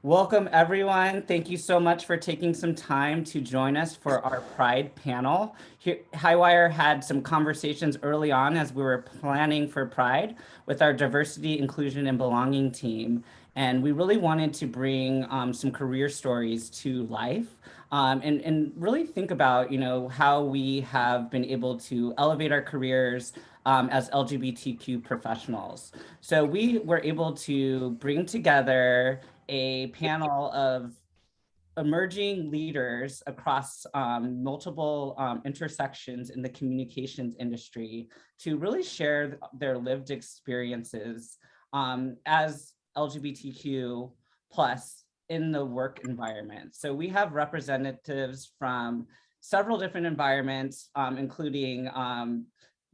Welcome, everyone. Thank you so much for taking some time to join us for our Pride panel. Highwire had some conversations early on as we were planning for Pride with our diversity, inclusion, and belonging team. And we really wanted to bring some career stories to life and really think about, how we have been able to elevate our careers as LGBTQ professionals. So we were able to bring together a panel of emerging leaders across multiple intersections in the communications industry to really share their lived experiences as LGBTQ plus in the work environment. So we have representatives from several different environments, including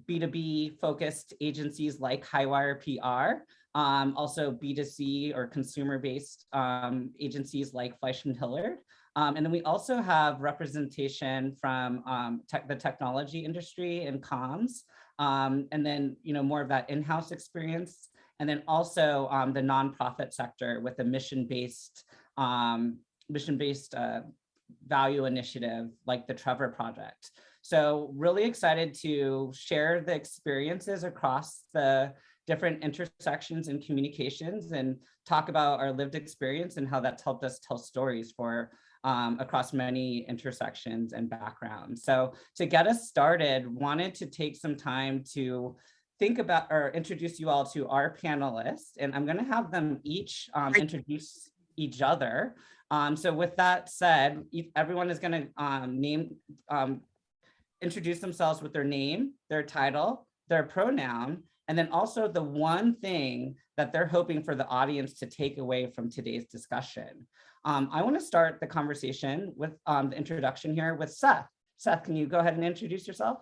B2B focused agencies like Highwire PR, also B2C or consumer-based agencies like Fleischman Hillard. And then we also have representation from the technology industry and comms, and then more of that in-house experience, and then also the nonprofit sector with a mission-based value initiative like the Trevor Project. So really excited to share the experiences across the different intersections and communications and talk about our lived experience and how that's helped us tell stories for across many intersections and backgrounds. So to get us started, wanted to take some time to think about or introduce you all to our panelists, and I'm going to have them each introduce each other. So with that said, everyone is going to introduce themselves with their name, their title, their pronoun, and then also the one thing that they're hoping for the audience to take away from today's discussion. I want to start the conversation with the introduction here with Seth. Seth, can you go ahead and introduce yourself?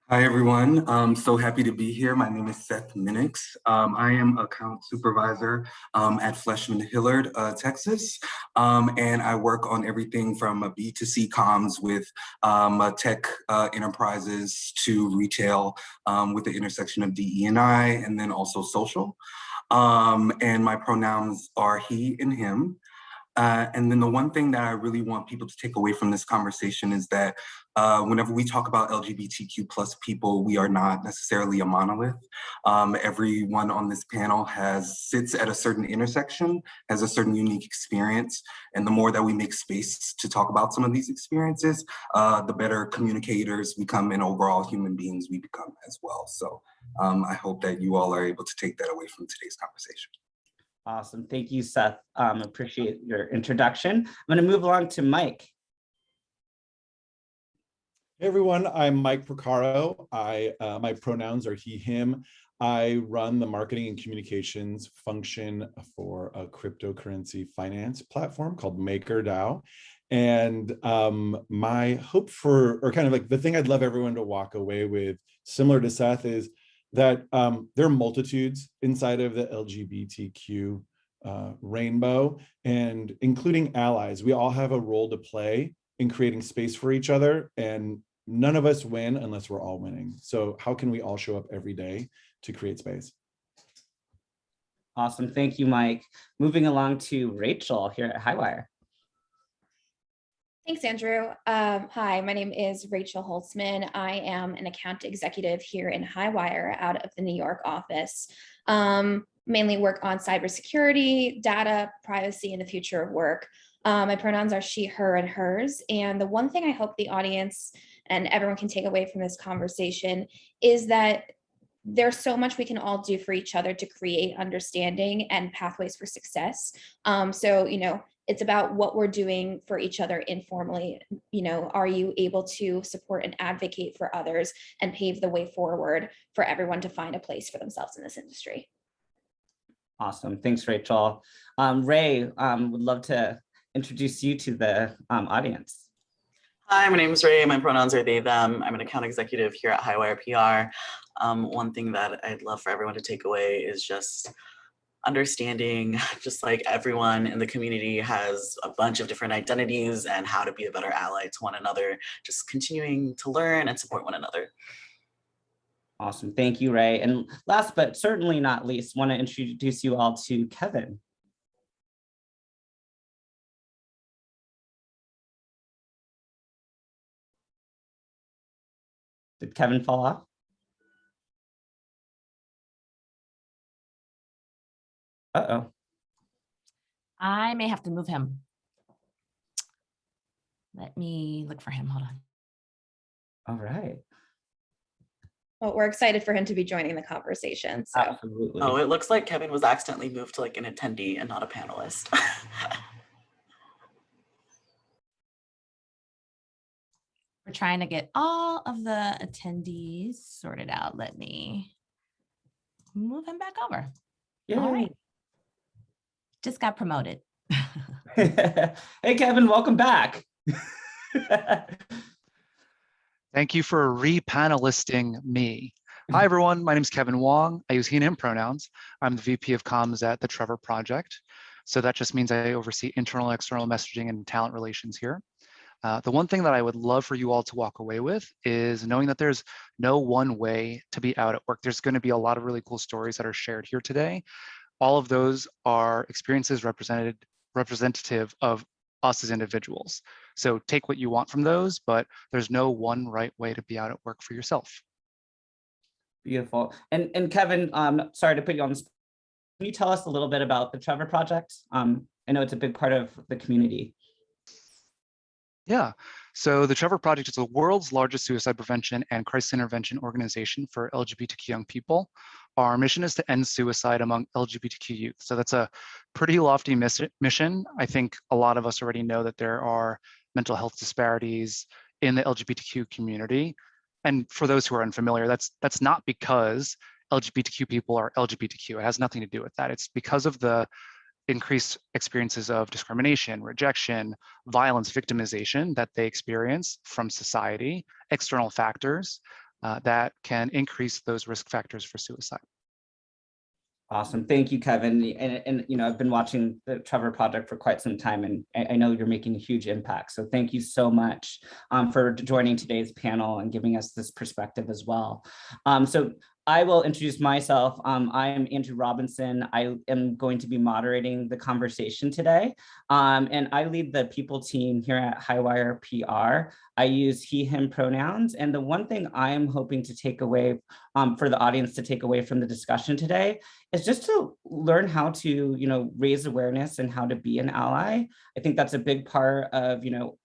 Hi, everyone. I'm so happy to be here. My name is Seth Minix. I am account supervisor at Fleischman Hillard, Texas. And I work on everything from B2C comms with tech enterprises to retail with the intersection of DE&I and then also social. And my pronouns are he and him. And then the one thing that I really want people to take away from this conversation is that whenever we talk about LGBTQ plus people, we are not necessarily a monolith. Everyone on this panel sits at a certain intersection, has a certain unique experience. And the more that we make space to talk about some of these experiences, the better communicators we become and overall human beings we become as well. So I hope that you all are able to take that away from today's conversation. Awesome. Thank you, Seth. Appreciate your introduction. I'm going to move along to Mike. Hey everyone, I'm Mike Procaro. My pronouns are he, him. I run the marketing and communications function for a cryptocurrency finance platform called MakerDAO. And my hope for, or kind of like the thing I'd love everyone to walk away with, similar to Seth, is that there are multitudes inside of the LGBTQ rainbow, and including allies. We all have a role to play in creating space for each other, and none of us win unless we're all winning. So how can we all show up every day to create space? Awesome. Thank you, Mike. Moving along to Rachel here at Highwire. Thanks, Andrew. Hi, my name is Rachel Holtzman. I am an account executive here in Highwire out of the New York office. Mainly work on cybersecurity, data, privacy, and the future of work. My pronouns are she, her, and hers. And the one thing I hope the audience and everyone can take away from this conversation is that there's so much we can all do for each other to create understanding and pathways for success. It's about what we're doing for each other informally. Are you able to support and advocate for others and pave the way forward for everyone to find a place for themselves in this industry? Awesome. Thanks, Rachel. Ray, would love to introduce you to the audience. Hi, my name is Ray. My pronouns are they, them. I'm an account executive here at Highwire PR. One thing that I'd love for everyone to take away is just understanding, just like everyone in the community has a bunch of different identities and how to be a better ally to one another, just continuing to learn and support one another. Awesome. Thank you, Ray. And last but certainly not least, want to introduce you all to Kevin. Did Kevin fall off? Uh-oh. I may have to move him. Let me look for him. Hold on. All right. Well, we're excited for him to be joining the conversation. So Absolutely. Oh, it looks like Kevin was accidentally moved to like an attendee and not a panelist. We're trying to get all of the attendees sorted out. Let me move him back over. Yay. All right. Just got promoted. Hey, Kevin, welcome back. Thank you for repanelisting me. Hi, everyone. My name is Kevin Wong. I use he and him pronouns. I'm the VP of Comms at the Trevor Project. So that just means I oversee internal and external messaging and talent relations here. The one thing that I would love for you all to walk away with is knowing that there's no one way to be out at work. There's going to be a lot of really cool stories that are shared here today. All of those are experiences representative of us as individuals. So take what you want from those, but there's no one right way to be out at work for yourself. Beautiful. And Kevin, sorry to put you on the spot. Can you tell us a little bit about the Trevor Project? I know it's a big part of the community. Yeah, so the Trevor Project is the world's largest suicide prevention and crisis intervention organization for LGBTQ young people. Our mission is to end suicide among LGBTQ youth. So that's a pretty lofty mission. I think a lot of us already know that there are mental health disparities in the LGBTQ community. And for those who are unfamiliar, that's not because LGBTQ people are LGBTQ. It has nothing to do with that. It's because of the increased experiences of discrimination, rejection, violence, victimization that they experience from society, external factors that can increase those risk factors for suicide. Awesome. Thank you, Kevin. And you know, I've been watching the Trevor Project for quite some time, and I know you're making a huge impact. So thank you so much for joining today's panel and giving us this perspective as well. So I will introduce myself. I am Andrew Robinson. I am going to be moderating the conversation today. And I lead the people team here at Highwire PR. I use he, him pronouns. And the one thing I am hoping to take away for the audience to take away from the discussion today is just to learn how to, you know, raise awareness and how to be an ally. I think that's a big part of, you know,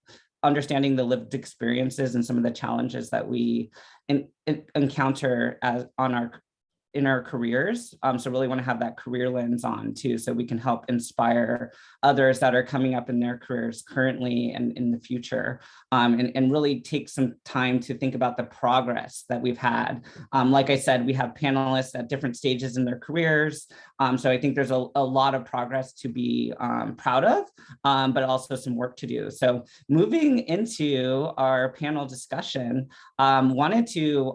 understanding the lived experiences and some of the challenges that we encounter in our careers. So really want to have that career lens on too, so we can help inspire others that are coming up in their careers currently and in the future, and really take some time to think about the progress that we've had. Like I said, we have panelists at different stages in their careers. So I think there's a lot of progress to be proud of, but also some work to do. So moving into our panel discussion, wanted to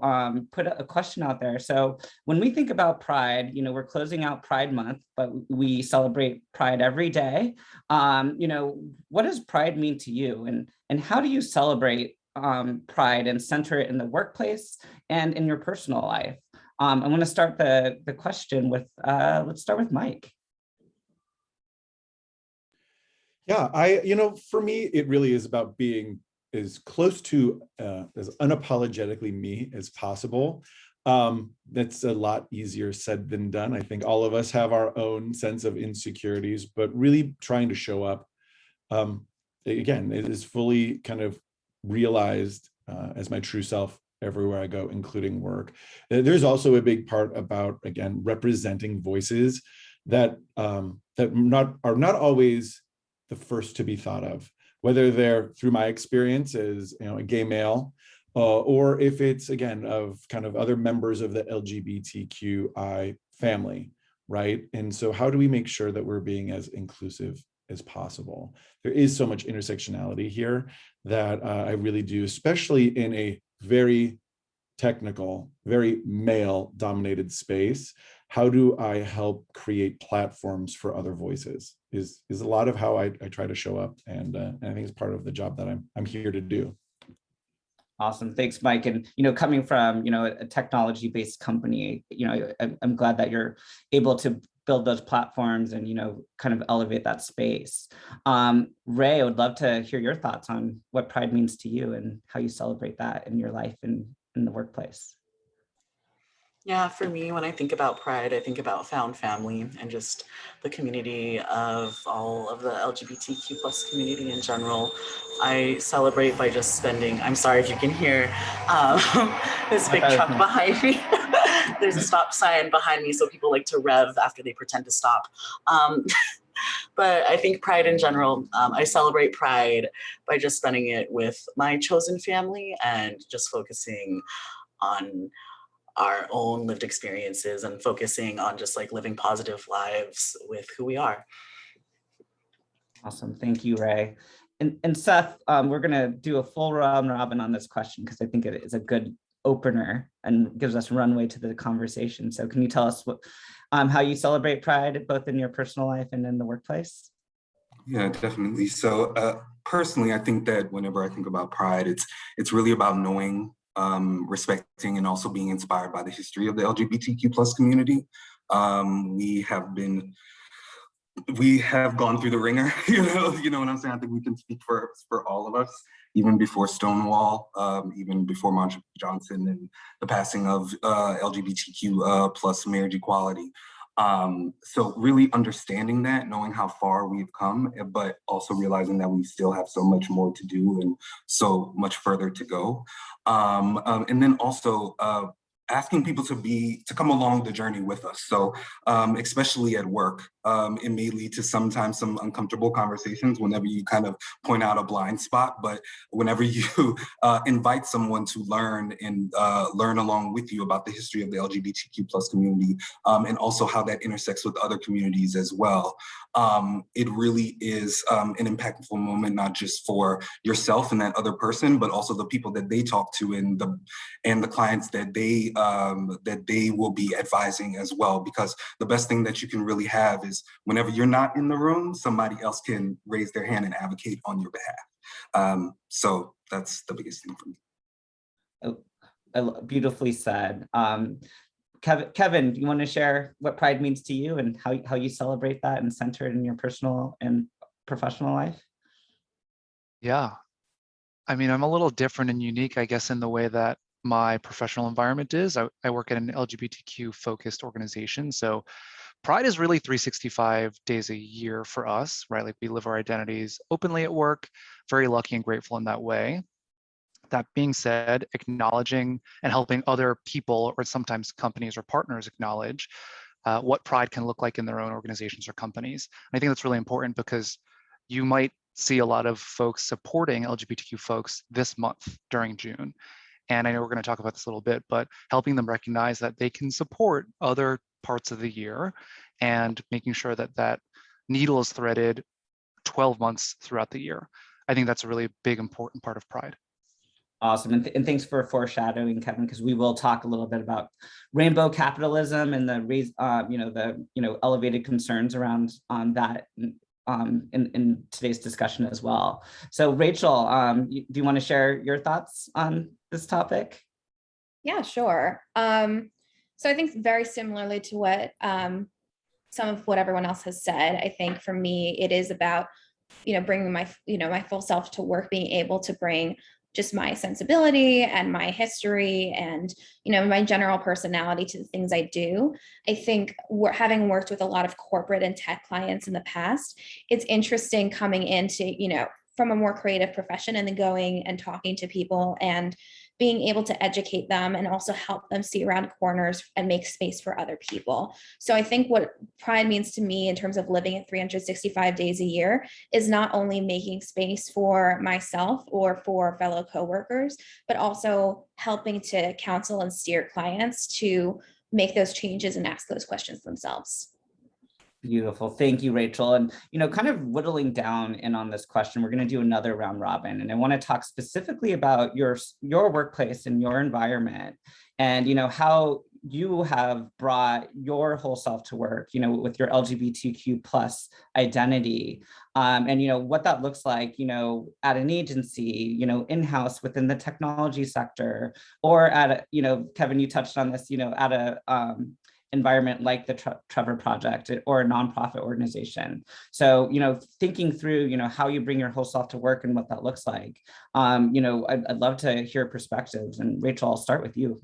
put a question out there. So when we think about Pride, you know, we're closing out Pride Month, but we celebrate Pride every day. You know, what does Pride mean to you, and how do you celebrate Pride and center it in the workplace and in your personal life? I want to start the question with, let's start with Mike. Yeah, you know, for me, it really is about being as close to as unapologetically me as possible. That's a lot easier said than done. I think all of us have our own sense of insecurities, but really trying to show up, again, it is fully kind of realized as my true self everywhere I go, including work. There's also a big part about, again, representing voices that are not always the first to be thought of, whether they're through my experience as, you know, a gay male, or if it's, again, of kind of other members of the LGBTQI family, right? And so how do we make sure that we're being as inclusive as possible? There is so much intersectionality here that I really do, especially in a very technical, very male-dominated space. How do I help create platforms for other voices is a lot of how I try to show up, and I think it's part of the job that I'm here to do. Awesome, thanks, Mike. And you know, coming from, you know, a technology-based company, you know, I'm glad that you're able to build those platforms and, you know, kind of elevate that space. Ray, I would love to hear your thoughts on what Pride means to you and how you celebrate that in your life and in the workplace? Yeah, for me, when I think about Pride, I think about found family and just the community of all of the LGBTQ plus community in general. I celebrate by just spending, I'm sorry if you can hear this big truck behind me. There's a stop sign behind me, so people like to rev after they pretend to stop. But I think Pride in general, I celebrate Pride by just spending it with my chosen family and just focusing on our own lived experiences and focusing on just like living positive lives with who we are. Awesome. Thank you, Ray. And Seth, we're going to do a full round robin on this question because I think it is a good opener and gives us runway to the conversation. So can you tell us what, how you celebrate Pride, both in your personal life and in the workplace? Yeah, definitely. So personally, I think that whenever I think about Pride, it's really about knowing, respecting, and also being inspired by the history of the LGBTQ plus community. We have gone through the ringer, you know what I'm saying? I think we can speak for all of us, even before Stonewall, even before Marjorie Johnson and the passing of LGBTQ plus marriage equality. So really understanding that, knowing how far we've come, but also realizing that we still have so much more to do and so much further to go. And then also asking people to come along the journey with us. So especially at work, it may lead to sometimes some uncomfortable conversations whenever you kind of point out a blind spot, but whenever you invite someone to learn and learn along with you about the history of the LGBTQ plus community, and also how that intersects with other communities as well. It really is an impactful moment, not just for yourself and that other person, but also the people that they talk to and the clients that they will be advising as well. Because the best thing that you can really have is whenever you're not in the room, somebody else can raise their hand and advocate on your behalf. So that's the biggest thing for me. Beautifully said. Kevin, do you want to share what Pride means to you and how you celebrate that and center it in your personal and professional life? Yeah, I mean, I'm a little different and unique, I guess, in the way that my professional environment is. I work at an LGBTQ focused organization. So Pride is really 365 days a year for us, right? Like we live our identities openly at work, very lucky and grateful in that way. That being said, acknowledging and helping other people or sometimes companies or partners acknowledge what Pride can look like in their own organizations or companies. And I think that's really important because you might see a lot of folks supporting LGBTQ folks this month during June. And I know we're going to talk about this a little bit, but helping them recognize that they can support other parts of the year and making sure that that needle is threaded 12 months throughout the year. I think that's a really big, important part of Pride. Awesome, and thanks for foreshadowing, Kevin, because we will talk a little bit about rainbow capitalism and the elevated concerns around that in today's discussion as well. So Rachel, do you want to share your thoughts on this topic? Yeah, sure. So I think very similarly to what some of what everyone else has said, I think for me, it is about, bringing my full self to work, being able to bring just my sensibility and my history and, my general personality to the things I do. I think having worked with a lot of corporate and tech clients in the past, it's interesting coming into, from a more creative profession and then going and talking to people and being able to educate them and also help them see around corners and make space for other people. So I think what Pride means to me in terms of living it 365 days a year is not only making space for myself or for fellow coworkers, but also helping to counsel and steer clients to make those changes and ask those questions themselves. Beautiful. Thank you, Rachel. And, kind of whittling down in on this question, we're going to do another round robin. And I want to talk specifically about your workplace and your environment and, how you have brought your whole self to work, with your LGBTQ plus identity, and, what that looks like, at an agency, in-house within the technology sector, or at, Kevin, you touched on this, at environment like the Trevor Project or a nonprofit organization. So, thinking through, how you bring your whole self to work and what that looks like, I'd love to hear perspectives. And Rachel, I'll start with you.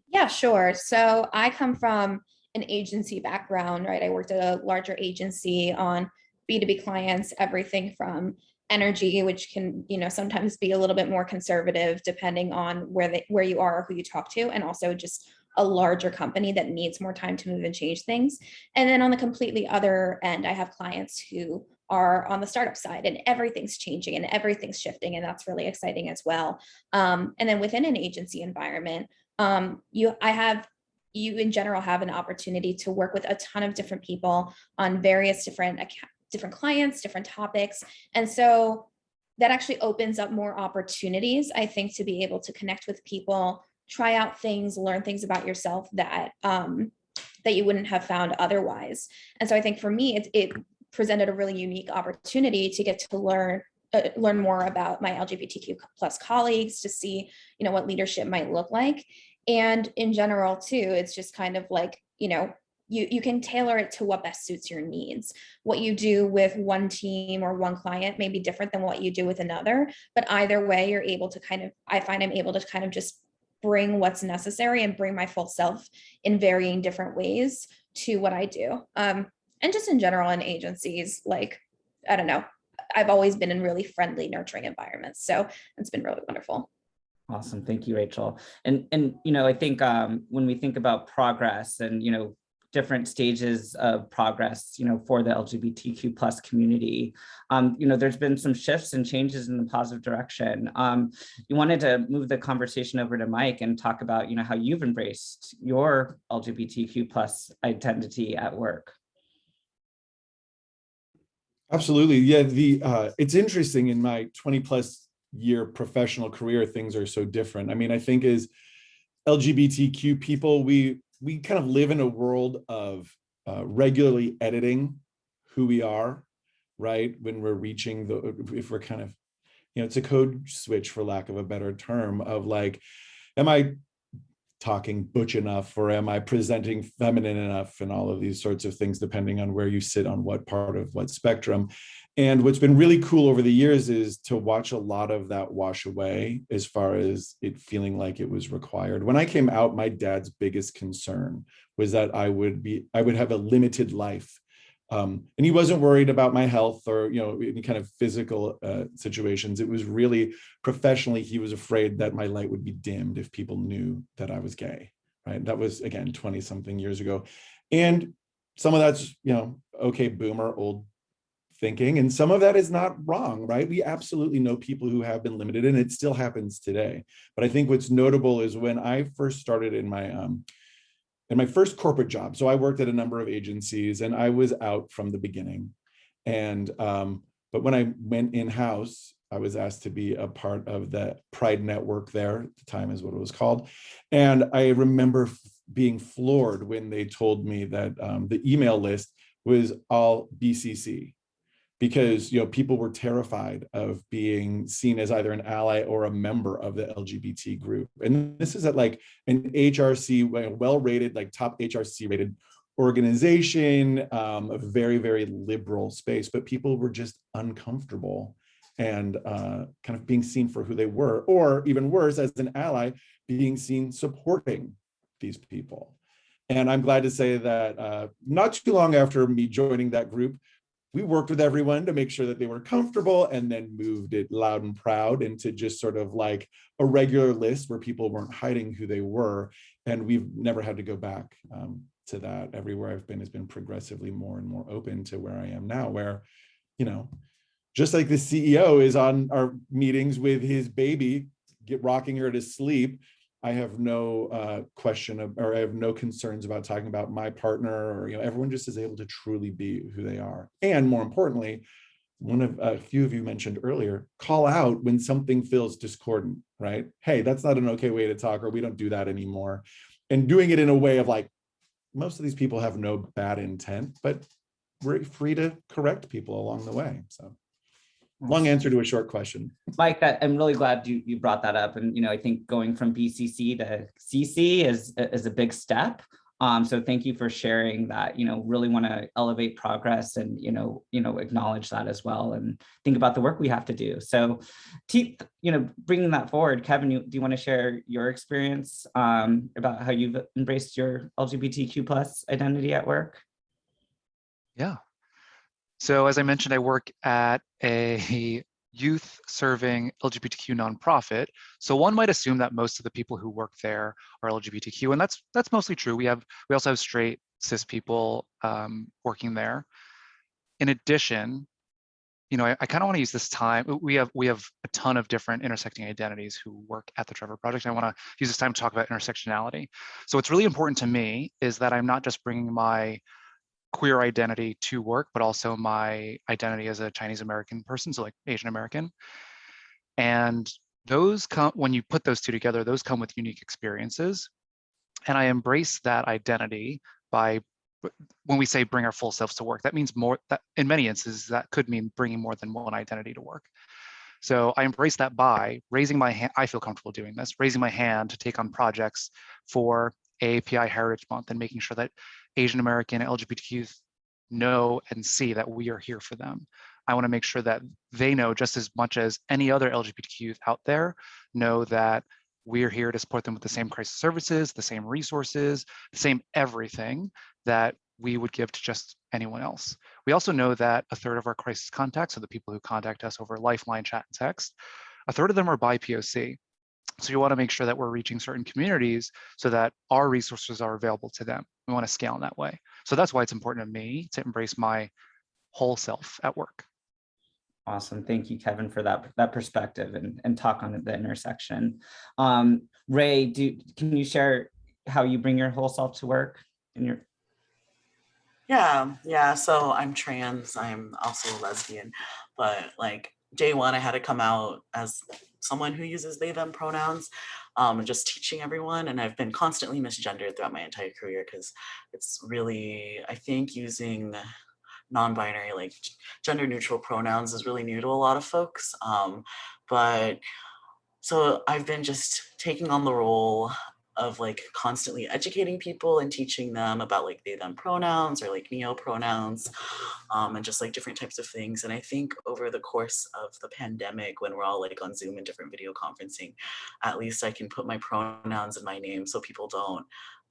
Yeah, sure. So I come from an agency background, right? I worked at a larger agency on B2B clients, everything from energy, which can, sometimes be a little bit more conservative depending on where you are or who you talk to, and also just a larger company that needs more time to move and change things. And then on the completely other end, I have clients who are on the startup side, and everything's changing and everything's shifting, and that's really exciting as well. And then within an agency environment, you in general have an opportunity to work with a ton of different people on various different clients, different topics. And so that actually opens up more opportunities, I think, to be able to connect with people, try out things, learn things about yourself that you wouldn't have found otherwise. And so I think for me, it presented a really unique opportunity to get to learn more about my LGBTQ plus colleagues, to see, what leadership might look like. And in general too, it's just kind of like, you can tailor it to what best suits your needs. What you do with one team or one client may be different than what you do with another, but either way, you're able to I find I'm able to kind of just bring what's necessary and bring my full self in varying different ways to what I do. And just in general in agencies, like, I don't know, I've always been in really friendly, nurturing environments. So it's been really wonderful. Awesome. Thank you, Rachel. And I think when we think about progress and, different stages of progress, for the LGBTQ plus community, there's been some shifts and changes in the positive direction. You wanted to move the conversation over to Mike and talk about, how you've embraced your LGBTQ plus identity at work. Absolutely. Yeah, it's interesting, in my 20 plus year professional career, things are so different. I mean, I think as LGBTQ people, we kind of live in a world of regularly editing who we are, right? When we're reaching if we're kind of, it's a code switch, for lack of a better term, of like, am I talking butch enough, or am I presenting feminine enough, and all of these sorts of things, depending on where you sit on what part of what spectrum. And what's been really cool over the years is to watch a lot of that wash away, as far as it feeling like it was required. When I came out, my dad's biggest concern was that I would have a limited life. And he wasn't worried about my health or, any kind of physical situations. It was really professionally, he was afraid that my light would be dimmed if people knew that I was gay, right? That was, again, 20 something years ago. And some of that's, okay, boomer, old thinking. And some of that is not wrong, right? We absolutely know people who have been limited, and it still happens today. But I think what's notable is when I first started in my first corporate job. So I worked at a number of agencies, and I was out from the beginning. And but when I went in-house, I was asked to be a part of the Pride network there, at the time is what it was called. And I remember being floored when they told me that the email list was all BCC, because people were terrified of being seen as either an ally or a member of the LGBT group. And this is at like an HRC, well-rated, like top HRC rated organization, a very, very liberal space, but people were just uncomfortable and kind of being seen for who they were, or even worse, as an ally, being seen supporting these people. And I'm glad to say that not too long after me joining that group, we worked with everyone to make sure that they were comfortable, and then moved it loud and proud into just sort of like a regular list where people weren't hiding who they were. And we've never had to go back to that. Everywhere I've been has been progressively more and more open to where I am now, where, just like the CEO is on our meetings with his baby, rocking her to sleep, I have no or I have no concerns about talking about my partner, or, everyone just is able to truly be who they are. And more importantly, a few of you mentioned earlier, call out when something feels discordant, right? Hey, that's not an okay way to talk, or we don't do that anymore. And doing it in a way of like, most of these people have no bad intent, but we're free to correct people along the way. So. Long answer to a short question. Mike, I'm really glad you brought that up. And, I think going from BCC to CC is a big step. So thank you for sharing that, really want to elevate progress and, acknowledge that as well and think about the work we have to do. So, bringing that forward, Kevin, do you want to share your experience about how you've embraced your LGBTQ plus identity at work? Yeah. So as I mentioned, I work at a youth serving LGBTQ nonprofit. So one might assume that most of the people who work there are LGBTQ, and that's mostly true. We also have straight cis people working there. In addition, I kind of want to use this time. We have a ton of different intersecting identities who work at the Trevor Project. I want to use this time to talk about intersectionality. So what's really important to me is that I'm not just bringing my queer identity to work, but also my identity as a Chinese American person, so like Asian American. And those come, when you put those two together, those come with unique experiences. And I embrace that identity by, when we say bring our full selves to work, that means more, that in many instances, that could mean bringing more than one identity to work. So I embrace that by raising my hand. I feel comfortable doing this, raising my hand to take on projects for API Heritage Month and making sure that Asian American LGBT youth know and see that we are here for them. I want to make sure that they know just as much as any other LGBT youth out there know that we're here to support them with the same crisis services, the same resources, the same everything that we would give to just anyone else. We also know that a third of our crisis contacts, so the people who contact us over Lifeline, chat, and text, a third of them are BIPOC. So you want to make sure that we're reaching certain communities so that our resources are available to them. We want to scale in that way. So that's why it's important to me to embrace my whole self at work. Awesome. Thank you, Kevin, for that perspective and talk on the intersection. Ray, can you share how you bring your whole self to work in your... Yeah. So I'm trans, I'm also a lesbian, but like day one, I had to come out as someone who uses they, them pronouns, and just teaching everyone. And I've been constantly misgendered throughout my entire career because it's really, I think using non-binary, like gender neutral pronouns is really new to a lot of folks. But so I've been just taking on the role of like constantly educating people and teaching them about like they, them pronouns or like neo pronouns, and just like different types of things. And I think over the course of the pandemic, when we're all like on Zoom and different video conferencing, at least I can put my pronouns in my name so people don't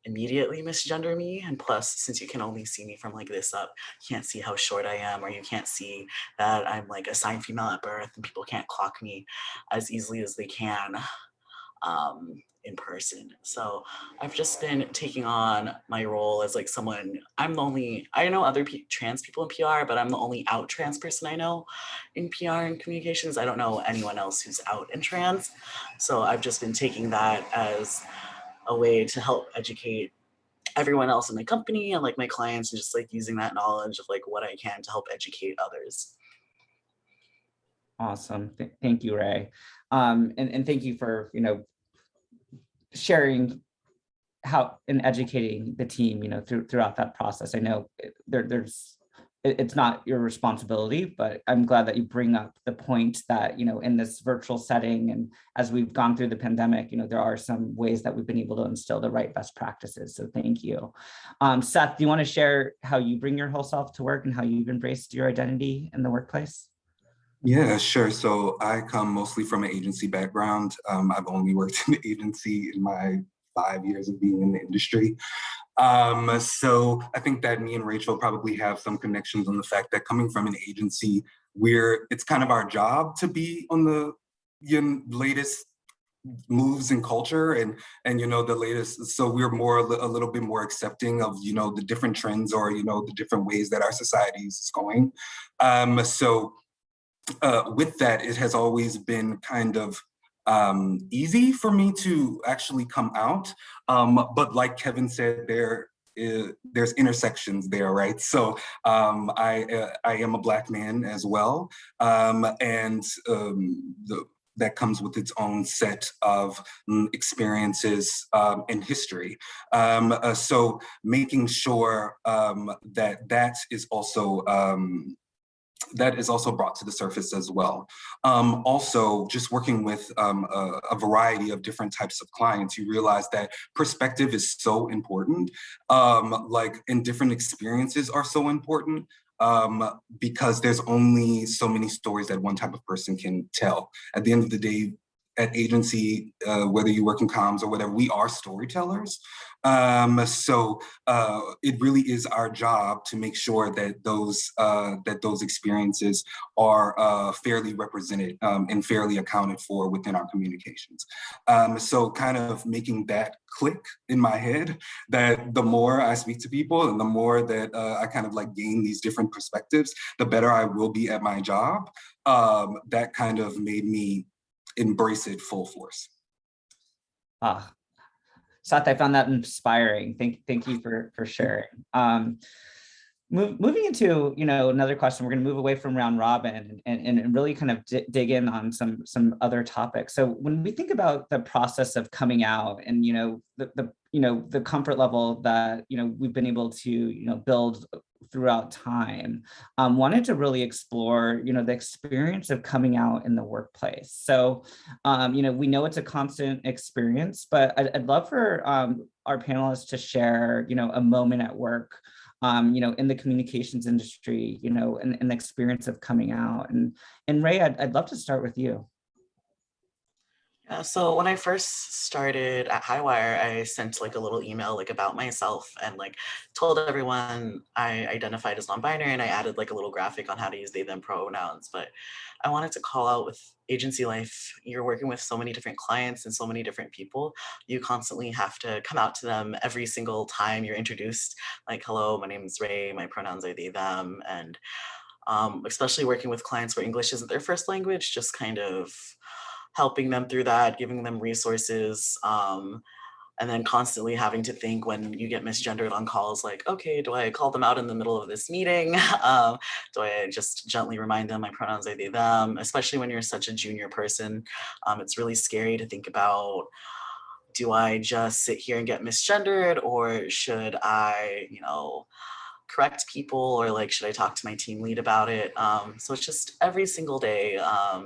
immediately misgender me. And plus, since you can only see me from like this up, you can't see how short I am, or you can't see that I'm like assigned female at birth, and people can't clock me as easily as they can in person. So I've just been taking on my role as like someone, I'm the only, I know other trans people in PR, but I'm the only out trans person I know in PR and communications. I don't know anyone else who's out and trans. So I've just been taking that as a way to help educate everyone else in the company and like my clients, and just like using that knowledge of like what I can to help educate others. Awesome. Thank you, Ray. And thank you for, sharing how and educating the team, throughout that process. I know it's not your responsibility, but I'm glad that you bring up the point that, in this virtual setting and as we've gone through the pandemic, there are some ways that we've been able to instill the right best practices. So thank you. Seth, do you want to share how you bring your whole self to work and how you've embraced your identity in the workplace? Yeah, sure. So I come mostly from an agency background. I've only worked in the agency in my 5 years of being in the industry. So I think that me and Rachel probably have some connections on the fact that coming from an agency, it's kind of our job to be on the latest moves in culture and the latest. So we're a little bit more accepting of the different trends or the different ways that our society is going. So with that, it has always been kind of easy for me to actually come out. But like Kevin said, there's intersections there, right? So I am a Black man as well. That comes with its own set of experiences and history. So making sure that is also that is also brought to the surface as well. Also, just working with a variety of different types of clients, you realize that perspective is so important, and different experiences are so important, because there's only so many stories that one type of person can tell. At the end of the day, at agency, whether you work in comms or whatever, we are storytellers. So it really is our job to make sure that those experiences are fairly represented and fairly accounted for within our communications. So kind of making that click in my head, that the more I speak to people and the more that I kind of like gain these different perspectives, the better I will be at my job. That kind of made me embrace it full force. Ah, Seth, I found that inspiring. Thank you for sharing. Moving into another question, we're going to move away from round robin and really kind of dig in on some other topics. So when we think about the process of coming out and the comfort level that we've been able to build throughout time, wanted to really explore the experience of coming out in the workplace. So we know it's a constant experience, but I'd love for our panelists to share a moment at work in the communications industry, and the experience of coming out. And Ray, I'd love to start with you. Yeah, so when I first started at Highwire, I sent like a little email like about myself and like told everyone I identified as non-binary, and I added like a little graphic on how to use they them pronouns. But I wanted to call out, with agency life, you're working with so many different clients and so many different people. You constantly have to come out to them every single time you're introduced, like, hello, my name is Ray, my pronouns are they them. And especially working with clients where English isn't their first language, just kind of helping them through that, giving them resources, and then constantly having to think when you get misgendered on calls, like, okay, do I call them out in the middle of this meeting? Do I just gently remind them my pronouns are they, them? Especially when you're such a junior person, it's really scary to think about, do I just sit here and get misgendered, or should I, correct people, or like, should I talk to my team lead about it? So it's just every single day,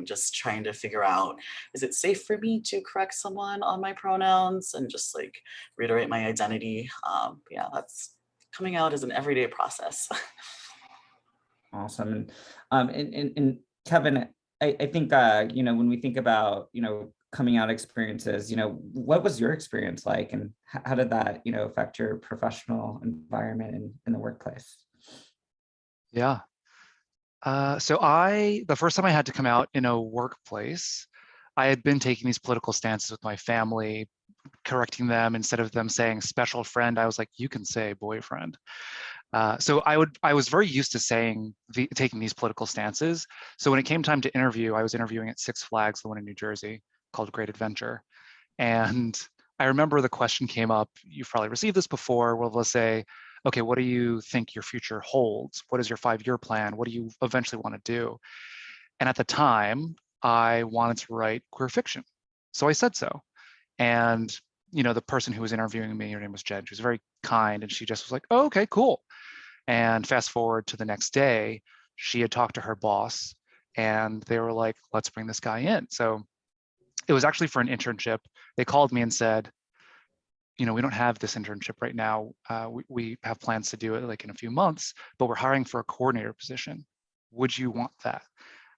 just trying to figure out, is it safe for me to correct someone on my pronouns and just like reiterate my identity? Yeah, that's coming out as an everyday process. Awesome. And Kevin, I think when we think about coming out experiences, what was your experience like, and how did that affect your professional environment in the workplace? Yeah. So the first time I had to come out in a workplace, I had been taking these political stances with my family, correcting them. Instead of them saying special friend, I was like, you can say boyfriend. So I was very used to taking these political stances. So when it came time to interview, I was interviewing at Six Flags, the one in New Jersey, called Great Adventure. And I remember the question came up, you've probably received this before, where they'll say, okay, what do you think your future holds? What is your 5-year plan? What do you eventually want to do? And at the time, I wanted to write queer fiction. So I said so. And the person who was interviewing me, her name was Jen, she was very kind, and she just was like, oh, okay, cool. And fast forward to the next day, she had talked to her boss, and they were like, let's bring this guy in. So it was actually for an internship. They called me and said, we don't have this internship right now. We have plans to do it like in a few months, but we're hiring for a coordinator position. Would you want that?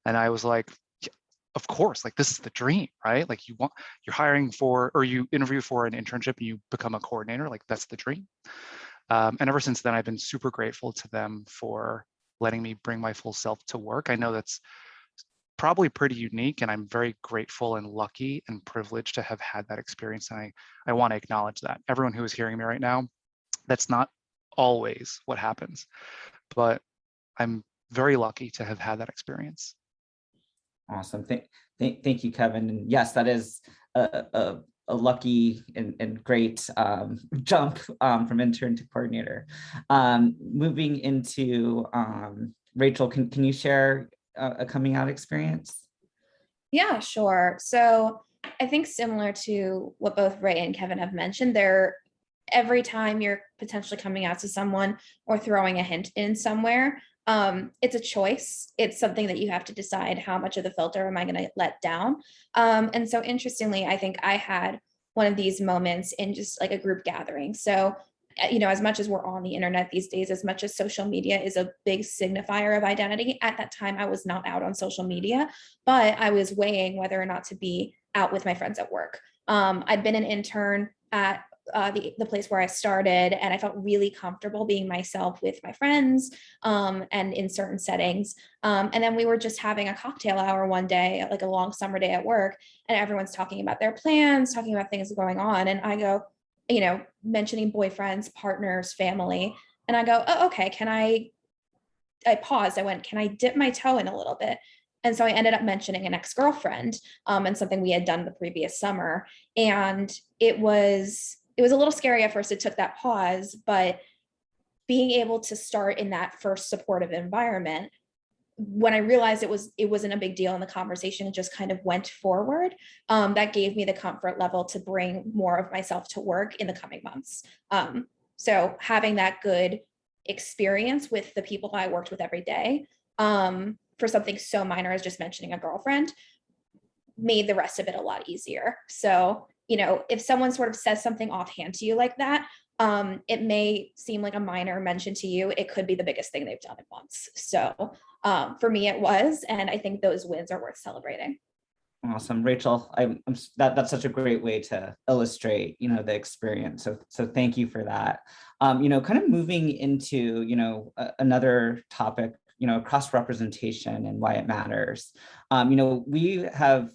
And I was like, yeah, of course, like this is the dream, right? Like you're hiring for, or you interview for an internship and you become a coordinator, like that's the dream. And ever since then, I've been super grateful to them for letting me bring my full self to work. I know that's probably pretty unique, and I'm very grateful and lucky and privileged to have had that experience. And I want to acknowledge that. Everyone who is hearing me right now, that's not always what happens, but I'm very lucky to have had that experience. Awesome. Thank you, Kevin. And yes, that is a lucky and great jump from intern to coordinator. Moving into Rachel, can you share a coming out experience? Yeah, sure. So I think similar to what both Ray and Kevin have mentioned, every time you're potentially coming out to someone or throwing a hint in somewhere, It's a choice. It's something that you have to decide how much of the filter am I going to let down. And so interestingly, I think I had one of these moments in just like a group gathering. So, as much as we're on the internet these days, as much as social media is a big signifier of identity, at that time I was not out on social media, but I was weighing whether or not to be out with my friends at work. I'd been an intern at the place where I started, and I felt really comfortable being myself with my friends and in certain settings. And then we were just having a cocktail hour one day, like a long summer day at work, and everyone's talking about their plans, talking about things going on. And I go, mentioning boyfriends, partners, family. And I go, oh, okay, I paused. I went, can I dip my toe in a little bit? And so I ended up mentioning an ex-girlfriend and something we had done the previous summer. And it was a little scary at first. It took that pause, but being able to start in that first supportive environment, when I realized it wasn't a big deal and the conversation just kind of went forward, that gave me the comfort level to bring more of myself to work in the coming months. So having that good experience with the people I worked with every day, for something so minor as just mentioning a girlfriend, made the rest of it a lot easier. So, if someone sort of says something offhand to you like that, it may seem like a minor mention to you. It could be the biggest thing they've done at once. So for me, it was, and I think those wins are worth celebrating. Awesome, Rachel. That's such a great way to illustrate, the experience. So thank you for that. Kind of moving into, another topic, cross-representation and why it matters. We have,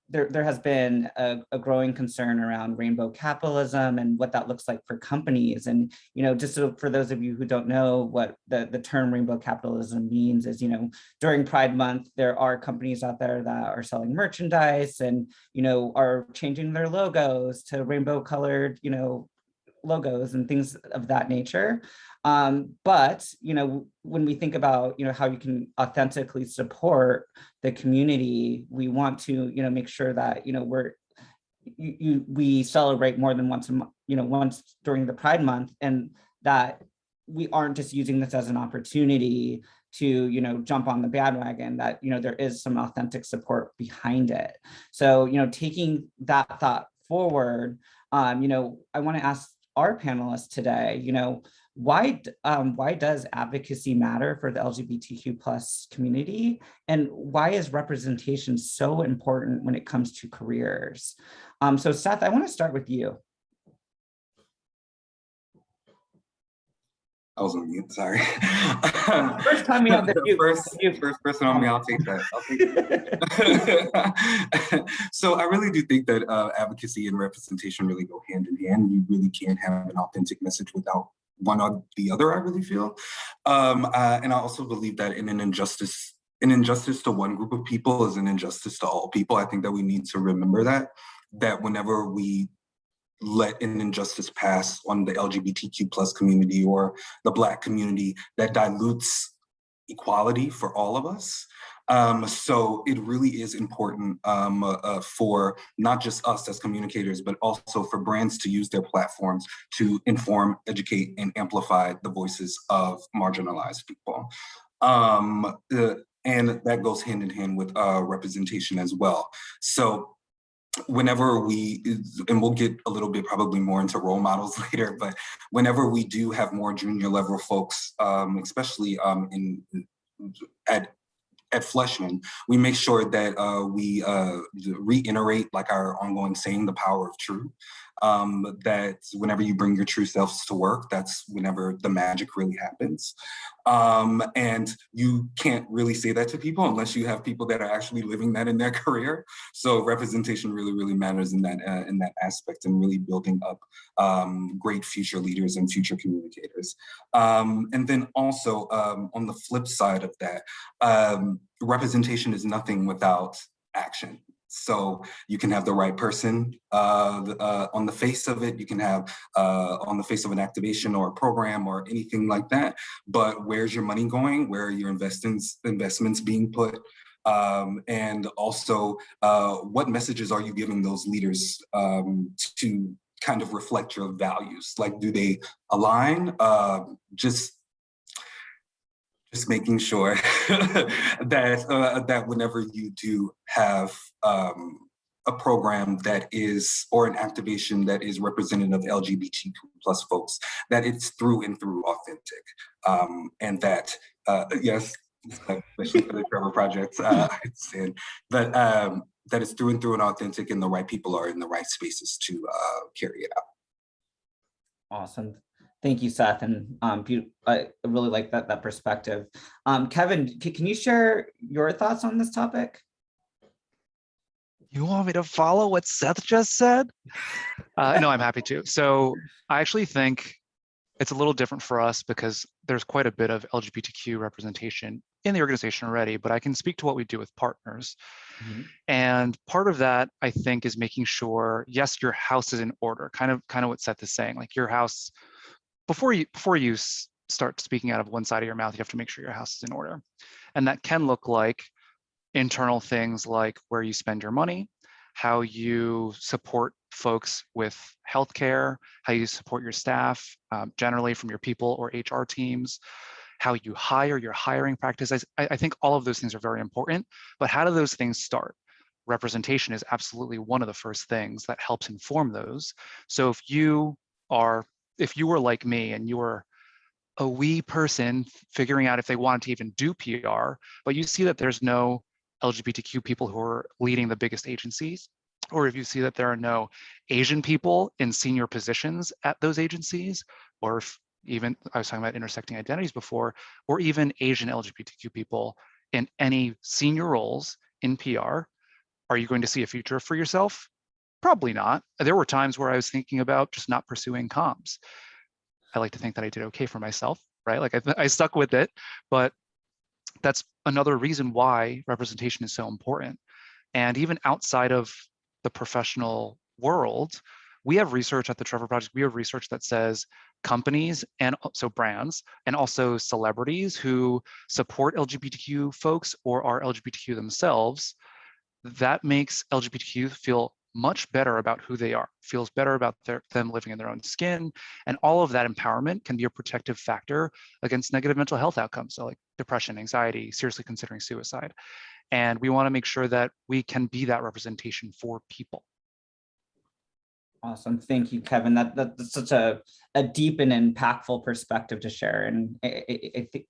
there has been a growing concern around rainbow capitalism and what that looks like for companies. And, just so for those of you who don't know what the term rainbow capitalism means is, during Pride Month, there are companies out there that are selling merchandise and, are changing their logos to rainbow colored, logos and things of that nature. But, when we think about, how you can authentically support the community, we want to, make sure that, we celebrate more than once once during the Pride Month, and that we aren't just using this as an opportunity to, jump on the bandwagon, that, there is some authentic support behind it. So, taking that thought forward, I want to ask our panelists today, why does advocacy matter for the LGBTQ plus community? And why is representation so important when it comes to careers? So Seth, I want to start with you. I was on mute, sorry. First time we have the first person on me, I'll take that. So I really do think that advocacy and representation really go hand in hand. You really can't have an authentic message without one or the other, I really feel. And I also believe that an injustice to one group of people is an injustice to all people. I think that we need to remember that whenever we let an injustice pass on the LGBTQ plus community or the Black community, that dilutes equality for all of us. So it really is important for not just us as communicators, but also for brands to use their platforms to inform, educate, and amplify the voices of marginalized people. And that goes hand in hand with representation as well. So whenever and we'll get a little bit probably more into role models later, but whenever we do have more junior level folks, especially at Fleshman, we make sure that we reiterate like our ongoing saying, the power of true. That whenever you bring your true selves to work, that's whenever the magic really happens. And you can't really say that to people unless you have people that are actually living that in their career. So representation really, really matters in that aspect, and really building up great future leaders and future communicators. And then also on the flip side of that, representation is nothing without action. So you can have the right person on the face of it. You can have on the face of an activation or a program or anything like that. But where's your money going? Where are your investments being put? And also, what messages are you giving those leaders to kind of reflect your values? Like, do they align? Just making sure that whenever you do have a program that is, or an activation that is representative of LGBTQ plus folks, that it's through and through authentic, and that yes, especially for the Trevor projects, but that it's through and through and authentic, and the right people are in the right spaces to carry it out. Awesome. Thank you, Seth. And I really like that perspective. Kevin, can you share your thoughts on this topic? You want me to follow what Seth just said? No, I'm happy to. So I actually think it's a little different for us because there's quite a bit of LGBTQ representation in the organization already, but I can speak to what we do with partners. Mm-hmm. And part of that, I think, is making sure, yes, your house is in order, kind of what Seth is saying, like your house, before you start speaking out of one side of your mouth, you have to make sure your house is in order. And that can look like internal things like where you spend your money, how you support folks with healthcare, how you support your staff, generally from your people or HR teams, how you hire, your hiring practices. I think all of those things are very important, but how do those things start? Representation is absolutely one of the first things that helps inform those. So if you were like me and you were a wee person figuring out if they wanted to even do PR, but you see that there's no LGBTQ people who are leading the biggest agencies, or if you see that there are no Asian people in senior positions at those agencies, or if even, I was talking about intersecting identities before, or even Asian LGBTQ people in any senior roles in PR, are you going to see a future for yourself? Probably not. There were times where I was thinking about just not pursuing comms. I like to think that I did okay for myself, right? Like I stuck with it, but that's another reason why representation is so important. And even outside of the professional world, we have research at the Trevor Project, we have research that says companies and also brands and also celebrities who support LGBTQ folks or are LGBTQ themselves, that makes LGBTQ feel much better about who they are, feels better about them living in their own skin. And all of that empowerment can be a protective factor against negative mental health outcomes, so like depression, anxiety, seriously considering suicide. And we want to make sure that we can be that representation for people. Awesome. Thank you, Kevin. That's such a deep and impactful perspective to share. And I think,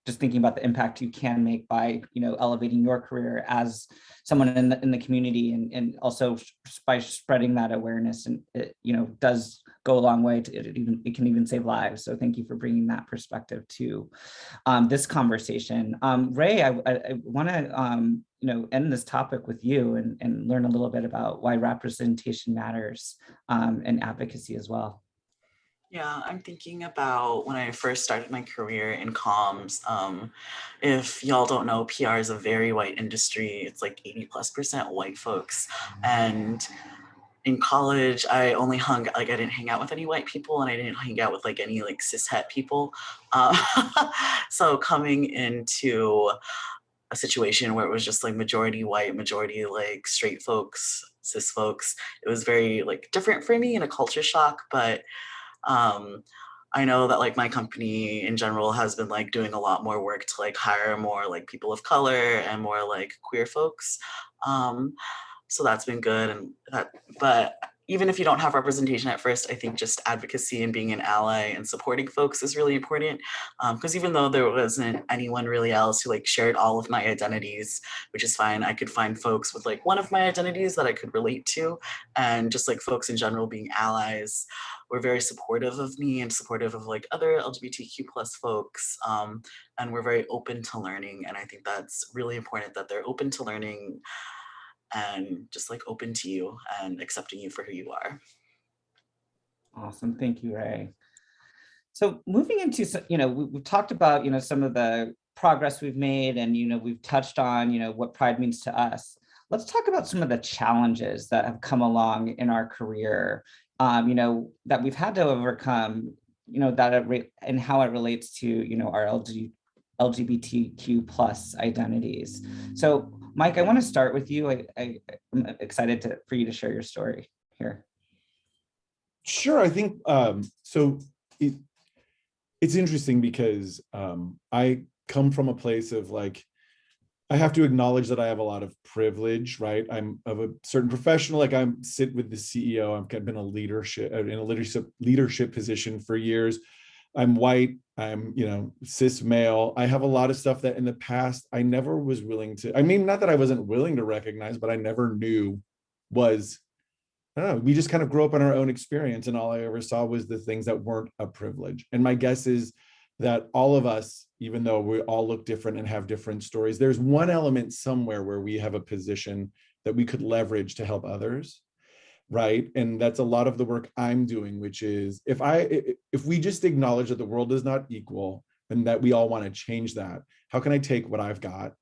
just thinking about the impact you can make by, elevating your career as someone in the community, and also by spreading that awareness, and it, does go a long way to it can even save lives. So thank you for bringing that perspective to this conversation. Ray, I want to, end this topic with you and learn a little bit about why representation matters, and advocacy as well. Yeah, I'm thinking about when I first started my career in comms. If y'all don't know, PR is a very white industry. It's like 80+% white folks. And in college, I only I didn't hang out with any white people, and I didn't hang out with like any like cishet people. So coming into a situation where it was just like majority white, majority like straight folks, cis folks, it was very like different for me and a culture shock. But I know that like my company in general has been like doing a lot more work to like hire more like people of color and more like queer folks. So that's been good. But even if you don't have representation at first, I think just advocacy and being an ally and supporting folks is really important. Because even though there wasn't anyone really else who like shared all of my identities, which is fine, I could find folks with like one of my identities that I could relate to, and just like folks in general being allies were very supportive of me and supportive of like other LGBTQ plus folks. And we're very open to learning. And I think that's really important, that they're open to learning and just like open to you and accepting you for who you are. Awesome. Thank you, Ray. So moving into, we've talked about, some of the progress we've made, and, we've touched on, what Pride means to us. Let's talk about some of the challenges that have come along in our career, that we've had to overcome, and how it relates to, our LGBTQ plus identities. So Mike, I want to start with you. I'm excited for you to share your story here. Sure. I think so. It's interesting because I come from a place of like, I have to acknowledge that I have a lot of privilege, right? I'm of a certain professional, like I'm sit with the CEO. I've been in a leadership position for years. I'm white, I'm, cis male. I have a lot of stuff that in the past I never was willing to, I mean, not that I wasn't willing to recognize, but I never knew was, I don't know, we just kind of grew up in our own experience, and all I ever saw was the things that weren't a privilege. And my guess is that all of us, even though we all look different and have different stories, there's one element somewhere where we have a position that we could leverage to help others, right? And that's a lot of the work I'm doing, which is if we just acknowledge that the world is not equal and that we all want to change that, how can I take what I've got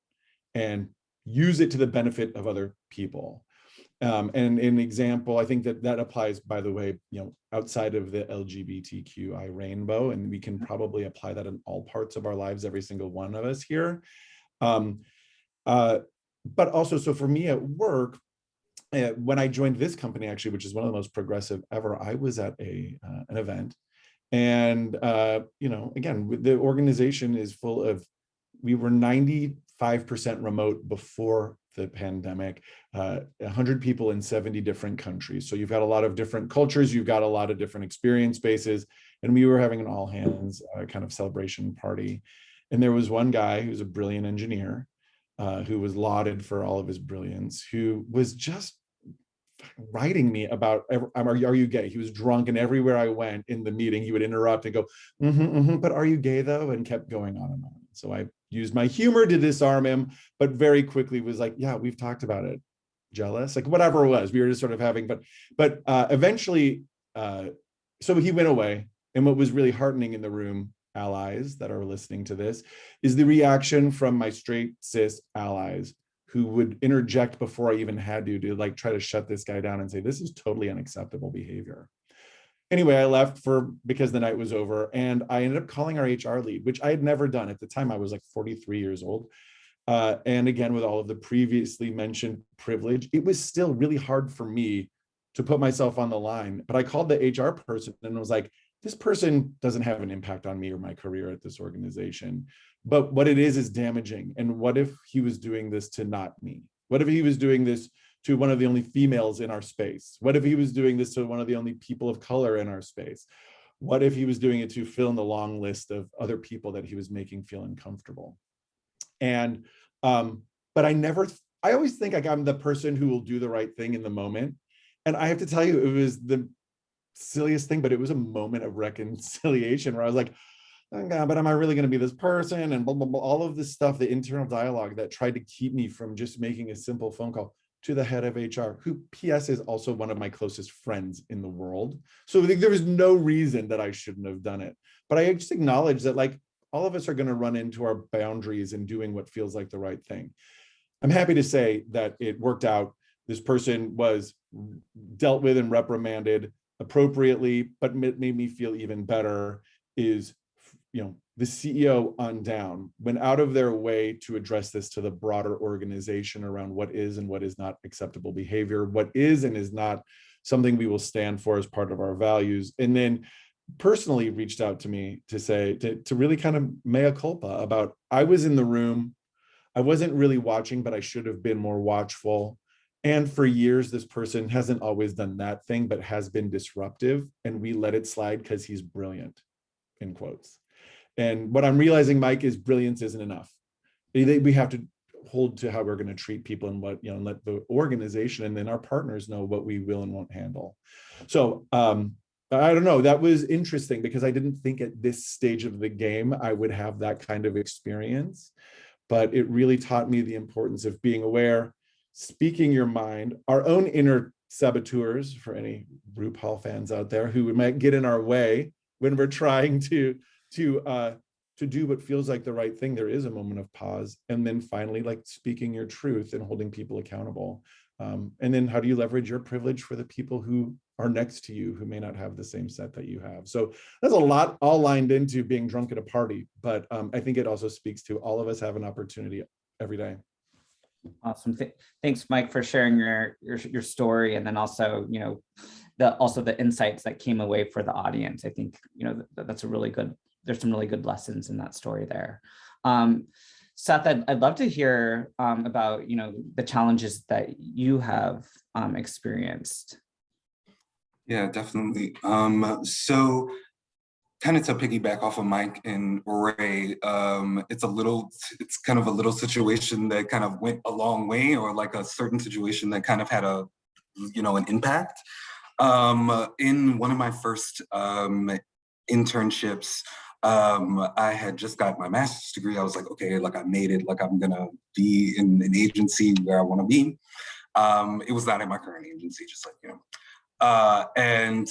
and use it to the benefit of other people? And an example, I think that applies, by the way, outside of the LGBTQI rainbow, and we can probably apply that in all parts of our lives, every single one of us here. But also, so for me at work, when I joined this company, actually, which is one of the most progressive ever, I was at an event, and again, the organization is full of, we were 95% remote before the pandemic, 100 people in 70 different countries. So you've got a lot of different cultures, you've got a lot of different experience bases, and we were having an all hands kind of celebration party. And there was one guy who's a brilliant engineer, who was lauded for all of his brilliance, who was just writing me about, are you gay? He was drunk, and everywhere I went in the meeting, he would interrupt and go, but are you gay though? And kept going on and on. So I used my humor to disarm him, but very quickly was like, yeah, we've talked about it. Jealous, like whatever it was, we were just sort of having, but eventually, so he went away. And what was really heartening in the room, allies that are listening to this, is the reaction from my straight cis allies who would interject before I even had to like try to shut this guy down and say, this is totally unacceptable behavior. Anyway, I left because the night was over, and I ended up calling our HR lead, which I had never done. At the time, I was like 43 years old. And again, with all of the previously mentioned privilege, it was still really hard for me to put myself on the line. But I called the HR person and was like, this person doesn't have an impact on me or my career at this organization. But what it is damaging. And what if he was doing this to not me? What if he was doing this to one of the only females in our space? What if he was doing this to one of the only people of color in our space? What if he was doing it to fill in the long list of other people that he was making feel uncomfortable? And, but I always think like I'm the person who will do the right thing in the moment. And I have to tell you, it was the silliest thing, but it was a moment of reconciliation where I was like, oh God, but am I really going to be this person? And blah, blah, blah, all of this stuff, the internal dialogue that tried to keep me from just making a simple phone call to the head of HR, who PS is also one of my closest friends in the world. So there was no reason that I shouldn't have done it. But I just acknowledge that like all of us are going to run into our boundaries in doing what feels like the right thing. I'm happy to say that it worked out. This person was dealt with and reprimanded appropriately, but made me feel even better is, the CEO on down went out of their way to address this to the broader organization around what is and what is not acceptable behavior, what is and is not something we will stand for as part of our values. And then personally reached out to me to say, to really kind of mea culpa about, I was in the room, I wasn't really watching, but I should have been more watchful. And for years, this person hasn't always done that thing, but has been disruptive. And we let it slide because he's brilliant, in quotes. And what I'm realizing, Mike, is brilliance isn't enough. We have to hold to how we're going to treat people and what, and let the organization and then our partners know what we will and won't handle. So I don't know, that was interesting because I didn't think at this stage of the game I would have that kind of experience, but it really taught me the importance of being aware, speaking your mind, our own inner saboteurs, for any RuPaul fans out there who might get in our way when we're trying to do what feels like the right thing. There is a moment of pause, and then finally, like speaking your truth and holding people accountable. And then how do you leverage your privilege for the people who are next to you who may not have the same set that you have? So that's a lot all lined into being drunk at a party, but I think it also speaks to all of us have an opportunity every day. Awesome. Thanks, Mike, for sharing your story, and then also, the insights that came away for the audience. I think, that's a really good, there's some really good lessons in that story there. Seth, I'd love to hear about, the challenges that you have experienced. Yeah, definitely. So kind of to piggyback off of Mike and Ray, it's kind of a little situation that kind of went a long way, or like a certain situation that kind of had an impact. In one of my first internships, I had just got my master's degree. I was like, okay, like I made it, like I'm gonna be in an agency where I want to be. It was not in my current agency, just like, and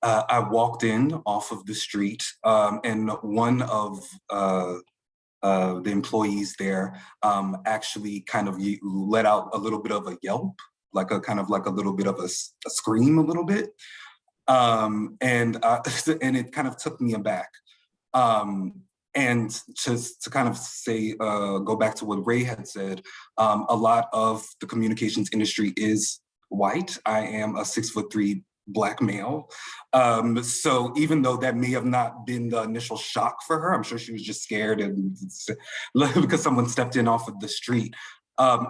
I walked in off of the street, and one of the employees there actually kind of let out a little bit of a yelp, like a kind of like a little bit of a scream, a little bit, and and it kind of took me aback. And just to kind of say, go back to what Ray had said, a lot of the communications industry is white. I am a 6'3" Black male. So even though that may have not been the initial shock for her, I'm sure she was just scared and because someone stepped in off of the street.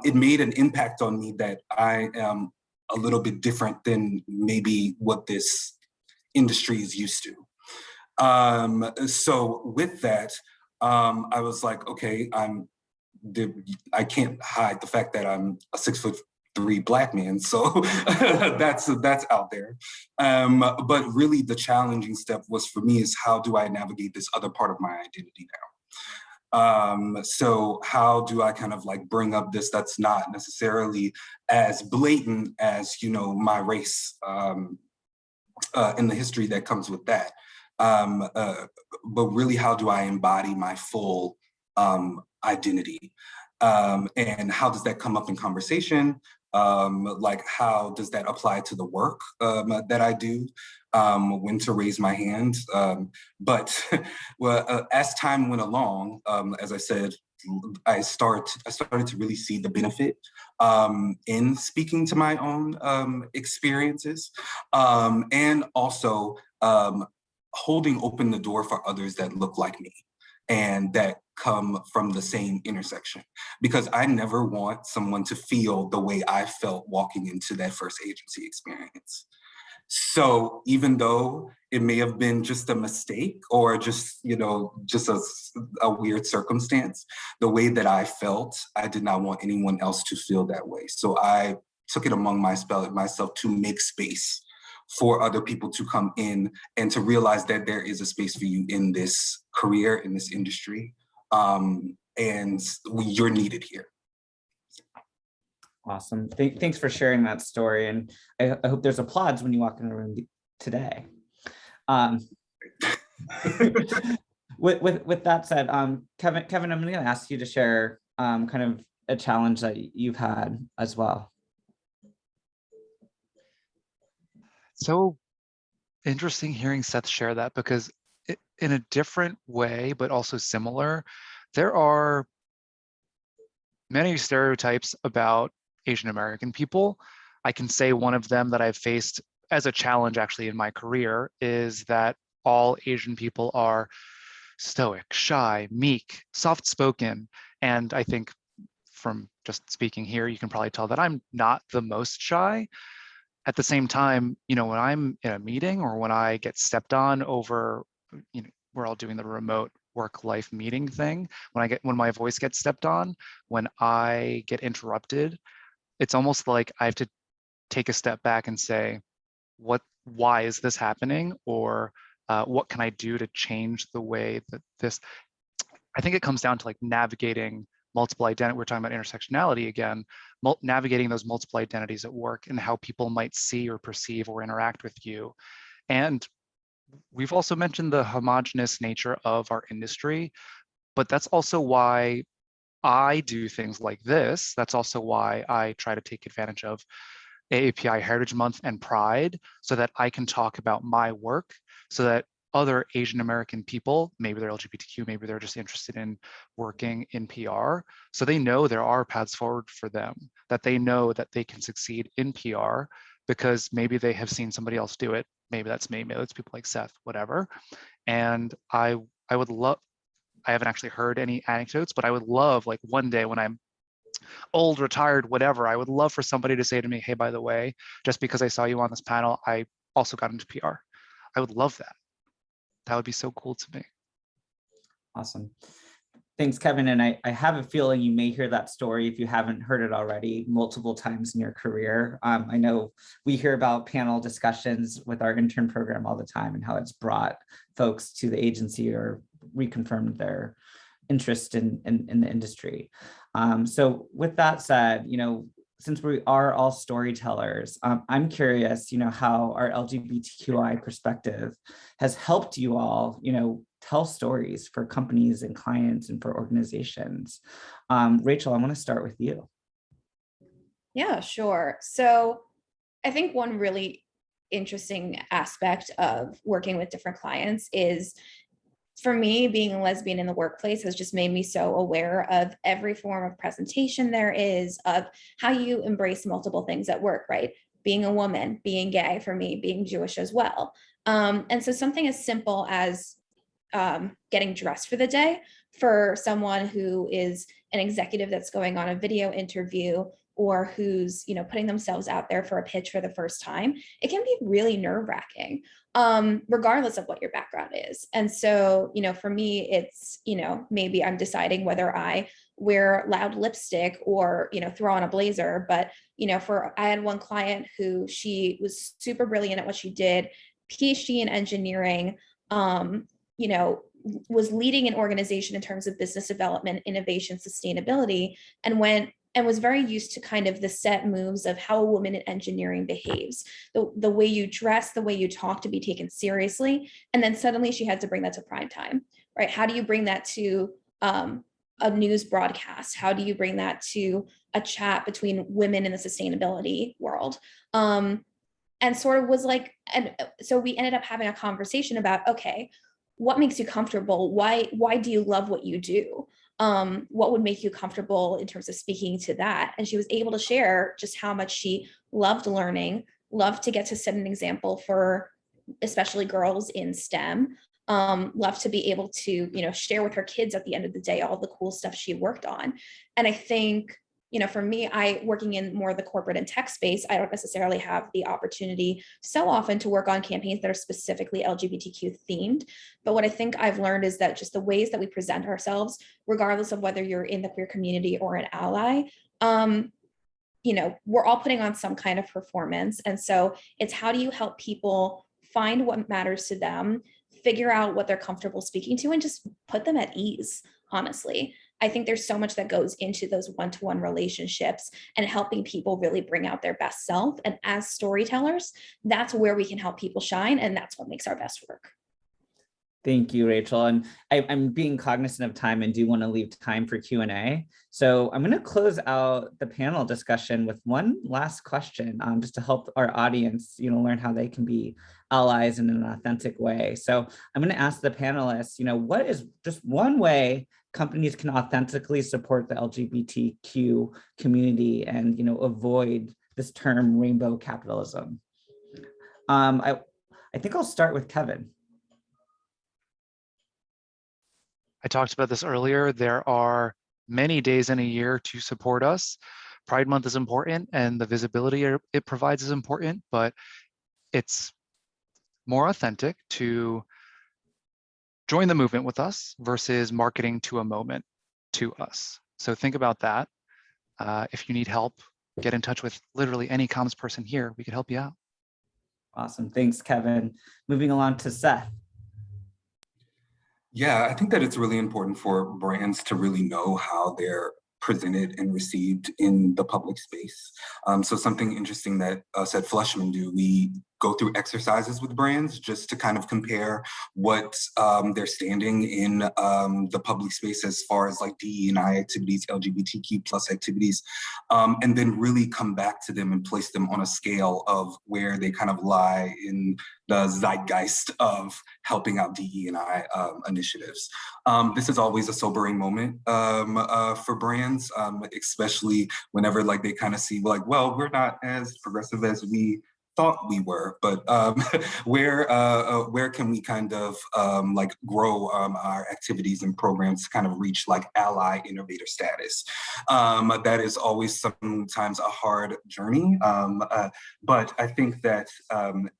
It made an impact on me that I am a little bit different than maybe what this industry is used to. So with that, I was like, okay, I can't hide the fact that I'm a 6'3" Black man, so that's out there. But really, the challenging step was for me is how do I navigate this other part of my identity now? So how do I kind of like bring up this that's not necessarily as blatant as my race, and the history that comes with that. But really, how do I embody my full identity? And how does that come up in conversation? Like, how does that apply to the work that I do? When to raise my hand? But well, as time went along, as I said, I started to really see the benefit in speaking to my own experiences, and also holding open the door for others that look like me and that come from the same intersection. Because I never want someone to feel the way I felt walking into that first agency experience. So even though it may have been just a mistake or just a weird circumstance, the way that I felt, I did not want anyone else to feel that way. So I took it among myself to make space for other people to come in and to realize that there is a space for you in this career, in this industry, and you're needed here. Awesome. Thanks for sharing that story. And I hope there's applause when you walk in the room today. With that said, Kevin, I'm going to ask you to share kind of a challenge that you've had as well. So interesting hearing Seth share that, because in a different way, but also similar, there are many stereotypes about Asian American people. I can say one of them that I've faced as a challenge actually in my career is that all Asian people are stoic, shy, meek, soft-spoken. And I think from just speaking here, you can probably tell that I'm not the most shy. At the same time, when I'm in a meeting or when I get stepped on over, we're all doing the remote work-life meeting thing. When my voice gets stepped on, when I get interrupted, it's almost like I have to take a step back and say, why is this happening? Or what can I do to change the way that this, I think it comes down to like navigating multiple identity. We're talking about intersectionality again, navigating those multiple identities at work and how people might see or perceive or interact with you. And we've also mentioned the homogenous nature of our industry, but that's also why I do things like this. That's also why I try to take advantage of AAPI Heritage Month and Pride so that I can talk about my work, so that other Asian American people, maybe they're LGBTQ, maybe they're just interested in working in PR, so they know there are paths forward for them, that they know that they can succeed in PR because maybe they have seen somebody else do it. Maybe that's me, maybe it's people like Seth, whatever. And I would love, I haven't actually heard any anecdotes, but I would love, like, one day when I'm old, retired, whatever, I would love for somebody to say to me, hey, by the way, just because I saw you on this panel, I also got into PR. I would love that. That would be so cool to me. Awesome. Thanks, Kevin. And I have a feeling you may hear that story, if you haven't heard it already, multiple times in your career. I know we hear about panel discussions with our intern program all the time and how it's brought folks to the agency or reconfirmed their interest in the industry. So with that said, since we are all storytellers, I'm curious, how our LGBTQI perspective has helped you all, tell stories for companies and clients and for organizations. Rachel, I want to start with you. Yeah, sure. So I think one really interesting aspect of working with different clients is, for me, being a lesbian in the workplace has just made me so aware of every form of presentation there is, of how you embrace multiple things at work, right? Being a woman, being gay, for me, being Jewish as well. And so something as simple as getting dressed for the day, for someone who is an executive that's going on a video interview, or who's putting themselves out there for a pitch for the first time, it can be really nerve-wracking, regardless of what your background is. And so for me, it's maybe I'm deciding whether I wear loud lipstick or throw on a blazer. But I had one client who, she was super brilliant at what she did, PhD in engineering, was leading an organization in terms of business development, innovation, sustainability, and was very used to kind of the set moves of how a woman in engineering behaves, the way you dress, the way you talk, to be taken seriously. And then suddenly she had to bring that to prime time, right? How do you bring that to a news broadcast? How do you bring that to a chat between women in the sustainability world? And sort of was like, and so we ended up having a conversation about, okay, what makes you comfortable? Why do you love what you do? What would make you comfortable in terms of speaking to that? And she was able to share just how much she loved learning, loved to get to set an example for especially girls in STEM, loved to be able to, share with her kids at the end of the day all the cool stuff she worked on. And I think, for me, working in more of the corporate and tech space, I don't necessarily have the opportunity so often to work on campaigns that are specifically LGBTQ themed. But what I think I've learned is that just the ways that we present ourselves, regardless of whether you're in the queer community or an ally, we're all putting on some kind of performance. And so it's, how do you help people find what matters to them, figure out what they're comfortable speaking to, and just put them at ease, honestly. I think there's so much that goes into those one-to-one relationships and helping people really bring out their best self. And as storytellers, that's where we can help people shine. And that's what makes our best work. Thank you, Rachel. And I'm being cognizant of time and do want to leave time for Q&A. So I'm going to close out the panel discussion with one last question, just to help our audience, learn how they can be allies in an authentic way. So I'm going to ask the panelists, what is just one way companies can authentically support the LGBTQ community and, avoid this term rainbow capitalism? I think I'll start with Kevin. I talked about this earlier. There are many days in a year to support us. Pride Month is important and the visibility it provides is important, but it's more authentic to join the movement with us versus marketing to a moment to us. So think about that. If you need help, get in touch with literally any comms person here. We could help you out. Awesome. Thanks, Kevin. Moving along to Seth. Yeah, I think that it's really important for brands to really know how they're presented and received in the public space. So something interesting that us at Flushman do, we go through exercises with brands just to kind of compare what they're standing in the public space as far as like DE&I activities, LGBTQ plus activities, and then really come back to them and place them on a scale of where they kind of lie in the zeitgeist of helping out DE&I initiatives. This is always a sobering moment for brands, especially whenever like they kind of see like, well, we're not as progressive as we thought we were, but where can we kind of like grow our activities and programs to kind of reach like ally innovator status? That is always sometimes a hard journey, but I think that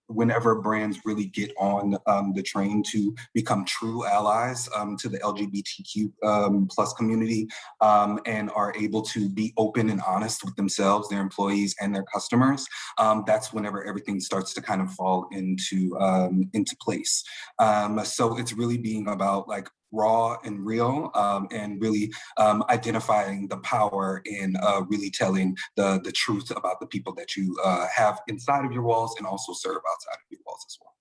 whenever brands really get on the train to become true allies to the LGBTQ plus community and are able to be open and honest with themselves, their employees, and their customers, that's whenever everything starts to kind of fall into place. So it's really being about like raw and real, and really identifying the power in really telling the truth about the people that you have inside of your walls and also serve outside of your walls as well.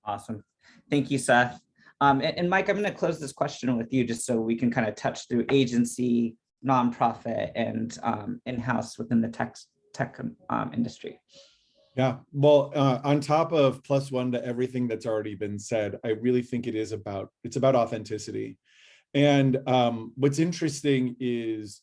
Awesome. Thank you, Seth. And Mike, I'm going to close this question with you just so we can kind of touch through agency, nonprofit, and in-house within the tech industry. Yeah, well, on top of +1 to everything that's already been said, I really think it's about authenticity. And what's interesting is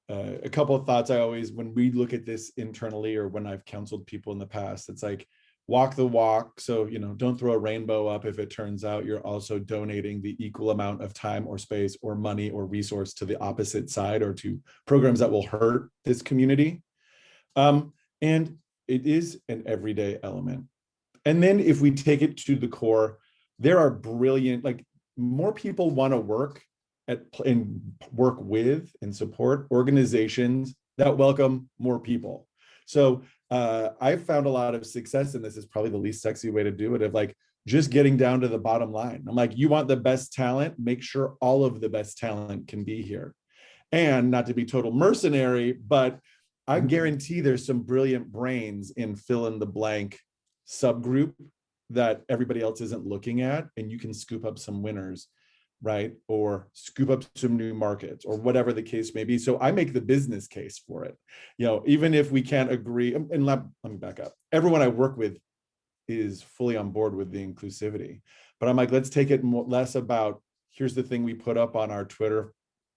a couple of thoughts I always, when we look at this internally or when I've counseled people in the past, it's like, walk the walk. So, don't throw a rainbow up if it turns out you're also donating the equal amount of time or space or money or resource to the opposite side or to programs that will hurt this community. And it is an everyday element. And then if we take it to the core, there are brilliant, like more people want to work at and work with and support organizations that welcome more people. So I've found a lot of success, and this is probably the least sexy way to do it, of like just getting down to the bottom line. I'm like, you want the best talent, make sure all of the best talent can be here. And not to be total mercenary, but I guarantee there's some brilliant brains in fill in the blank subgroup that everybody else isn't looking at, and you can scoop up some winners, right? Or scoop up some new markets or whatever the case may be. So I make the business case for it. Even if we can't agree, and let me back up. Everyone I work with is fully on board with the inclusivity, but I'm like, let's take it less about, here's the thing we put up on our Twitter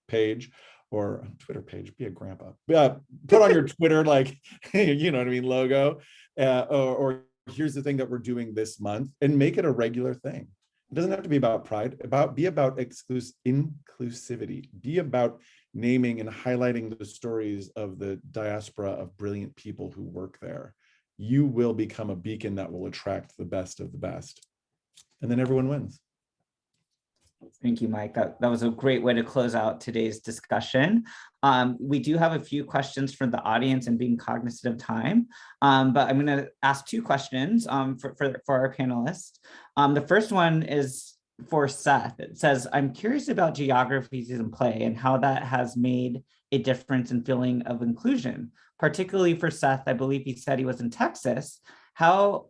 page, or Twitter page, be a grandpa. Put on your Twitter, like, you know what I mean, logo, or here's the thing that we're doing this month, and make it a regular thing. It doesn't have to be about pride, be about inclusivity, be about naming and highlighting the stories of the diaspora of brilliant people who work there. You will become a beacon that will attract the best of the best. And then everyone wins. Thank you, Mike. That was a great way to close out today's discussion. We do have a few questions from the audience and being cognizant of time, but I'm going to ask two questions for our panelists. The first one is for Seth. It says, I'm curious about geographies in play and how that has made a difference in feeling of inclusion, particularly for Seth. I believe he said he was in Texas. How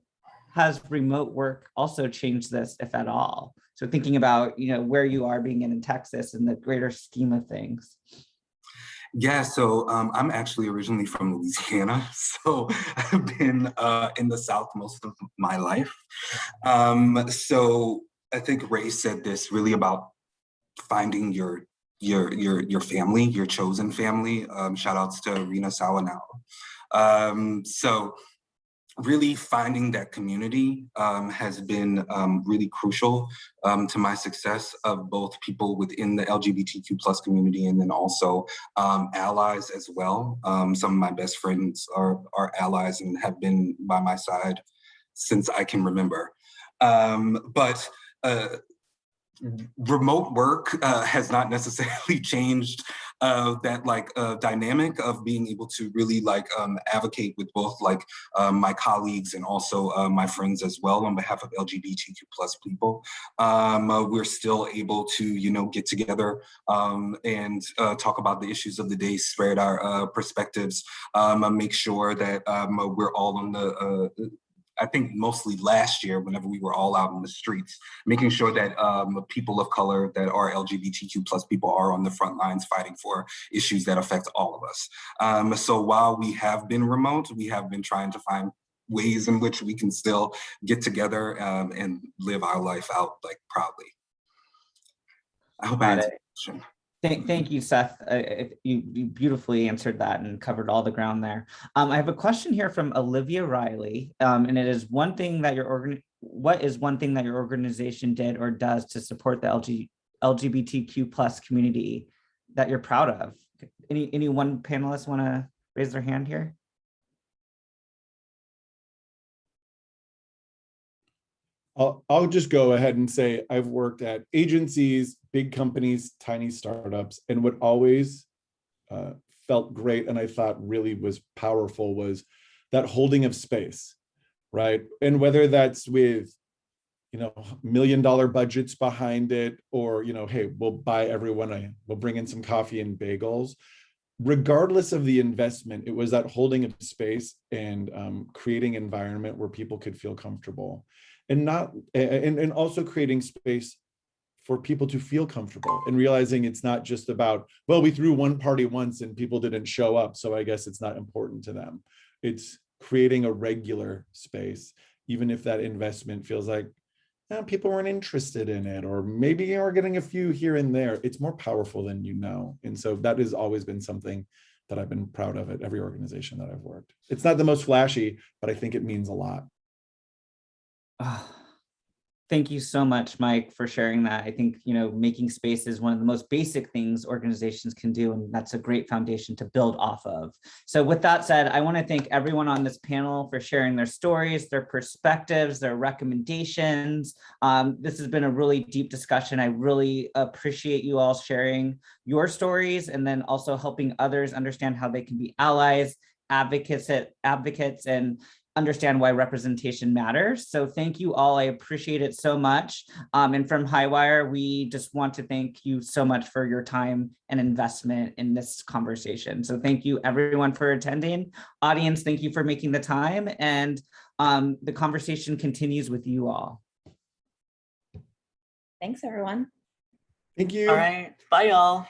has remote work also changed this, if at all? So thinking about, where you are being in Texas and the greater scheme of things. Yeah, so I'm actually originally from Louisiana, so I've been in the South most of my life. So I think Ray said this really about finding your family, your chosen family. Shout outs to Rena Sawanao. So really finding that community has been really crucial to my success of both people within the LGBTQ plus community and then also allies as well. Some of my best friends are allies and have been by my side since I can remember. But remote work has not necessarily changed that dynamic of being able to really advocate with both my colleagues and also my friends as well on behalf of LGBTQ plus people. We're still able to get together and talk about the issues of the day, spread our perspectives, make sure that we're all on the I think mostly last year, whenever we were all out on the streets, making sure that people of color that are LGBTQ plus people are on the front lines fighting for issues that affect all of us. So while we have been remote, we have been trying to find ways in which we can still get together and live our life out proudly. I hope I answered the question. Thank you, Seth. You beautifully answered that and covered all the ground there. I have a question here from Olivia Riley, and it is what is one thing that your organization did or does to support the LGBTQ plus community that you're proud of? Any one panelist want to raise their hand here? I'll just go ahead and say I've worked at agencies, big companies, tiny startups, and what always felt great and I thought really was powerful was that holding of space, right? And whether that's with, $1 million budgets behind it, or, hey, we'll buy everyone, we'll bring in some coffee and bagels. Regardless of the investment, it was that holding of space and creating an environment where people could feel comfortable. And also creating space for people to feel comfortable and realizing it's not just about, well, we threw one party once and people didn't show up, so I guess it's not important to them. It's creating a regular space, even if that investment feels like people weren't interested in it, or maybe you're getting a few here and there. It's more powerful than you know. And so that has always been something that I've been proud of at every organization that I've worked. It's not the most flashy, but I think it means a lot. Thank you so much, Mike, for sharing that. I think, making space is one of the most basic things organizations can do, and that's a great foundation to build off of. So with that said, I want to thank everyone on this panel for sharing their stories, their perspectives, their recommendations. This has been a really deep discussion. I really appreciate you all sharing your stories and then also helping others understand how they can be allies, advocates, and understand why representation matters. So thank you all. I appreciate it so much. And from Highwire, we just want to thank you so much for your time and investment in this conversation. So thank you everyone for attending. Audience, thank you for making the time. And the conversation continues with you all. Thanks, everyone. Thank you. All right. Bye, y'all.